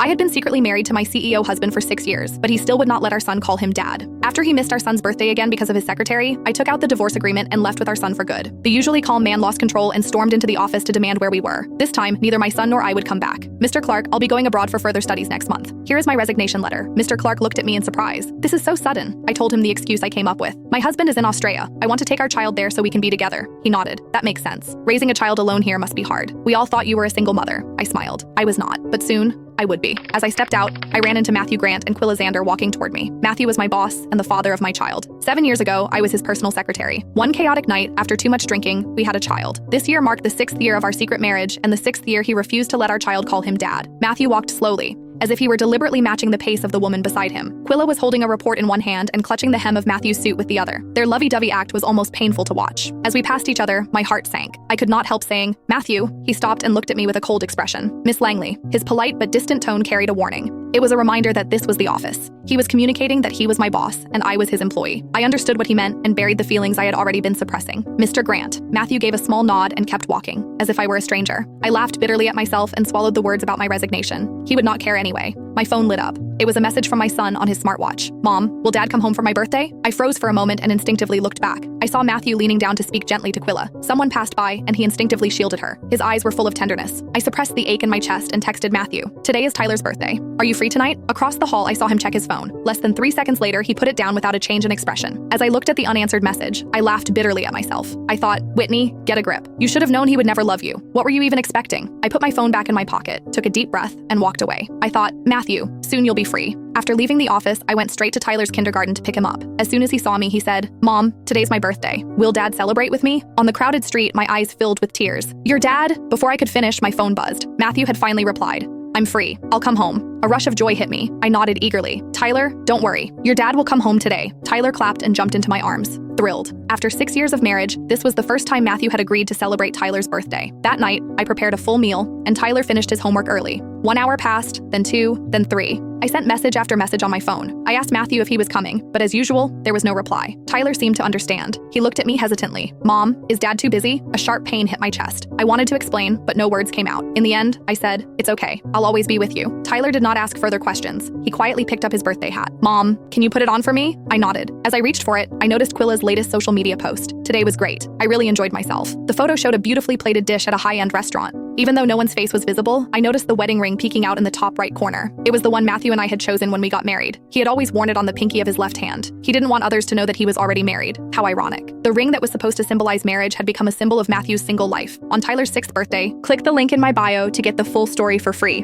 I had been secretly married to my CEO husband for 6 years, but he still would not let our son call him dad. After he missed our son's birthday again because of his secretary, I took out the divorce agreement and left with our son for good. The usually calm man lost control and stormed into the office to demand where we were. This time, neither my son nor I would come back. "Mr. Clark, I'll be going abroad for further studies next month. Here is my resignation letter." Mr. Clark looked at me in surprise. "This is so sudden." I told him the excuse I came up with. "My husband is in Australia. I want to take our child there so we can be together." He nodded. "That makes sense. Raising a child alone here must be hard. We all thought you were a single mother." I smiled. I was not, but soon, I would be. As I stepped out, I ran into Matthew Grant and Quilla Xander walking toward me. Matthew was my boss and the father of my child. 7 years ago, I was his personal secretary. One chaotic night, after too much drinking, we had a child. This year marked the 6th year of our secret marriage and the 6th year he refused to let our child call him dad. Matthew walked slowly, as if he were deliberately matching the pace of the woman beside him. Quilla was holding a report in one hand and clutching the hem of Matthew's suit with the other. Their lovey-dovey act was almost painful to watch. As we passed each other, my heart sank. I could not help saying, "Matthew." He stopped and looked at me with a cold expression. "Miss Langley." His polite but distant tone carried a warning. It was a reminder that this was the office. He was communicating that he was my boss and I was his employee. I understood what he meant and buried the feelings I had already been suppressing. "Mr. Grant." Matthew gave a small nod and kept walking, as if I were a stranger. I laughed bitterly at myself and swallowed the words about my resignation. He would not care anyway. My phone lit up. It was a message from my son on his smartwatch. "Mom, will Dad come home for my birthday?" I froze for a moment and instinctively looked back. I saw Matthew leaning down to speak gently to Quilla. Someone passed by and he instinctively shielded her. His eyes were full of tenderness. I suppressed the ache in my chest and texted Matthew. "Today is Tyler's birthday. Are you free tonight?" Across the hall, I saw him check his phone. Less than 3 seconds later, he put it down without a change in expression. As I looked at the unanswered message, I laughed bitterly at myself. I thought, "Whitney, get a grip. You should have known he would never love you. What were you even expecting?" I put my phone back in my pocket, took a deep breath, and walked away. I thought, "Matthew, soon you'll be free." After leaving the office, I went straight to Tyler's kindergarten to pick him up. As soon as he saw me, he said, "Mom, today's my birthday. Will Dad celebrate with me?" On the crowded street, my eyes filled with tears. "Your dad?" Before I could finish, my phone buzzed. Matthew had finally replied. "I'm free. I'll come home." A rush of joy hit me. I nodded eagerly. "Tyler, don't worry. Your dad will come home today." Tyler clapped and jumped into my arms, thrilled. After 6 years of marriage, this was the first time Matthew had agreed to celebrate Tyler's birthday. That night, I prepared a full meal, and Tyler finished his homework early. 1 hour passed, then 2, then 3. I sent message after message on my phone. I asked Matthew if he was coming, but as usual, there was no reply. Tyler seemed to understand. He looked at me hesitantly. "Mom, is Dad too busy?" A sharp pain hit my chest. I wanted to explain, but no words came out. In the end, I said, "It's okay. I'll always be with you." Tyler did not ask further questions. He quietly picked up his birthday hat. "Mom, can you put it on for me?" I nodded. As I reached for it, I noticed Quilla's latest social media post. "Today was great. I really enjoyed myself." The photo showed a beautifully plated dish at a high-end restaurant. Even though no one's face was visible, I noticed the wedding ring peeking out in the top right corner. It was the one Matthew and I had chosen when we got married. He had always worn it on the pinky of his left hand. He didn't want others to know that he was already married. How ironic. The ring that was supposed to symbolize marriage had become a symbol of Matthew's single life. On Tyler's 6th birthday, click the link in my bio to get the full story for free.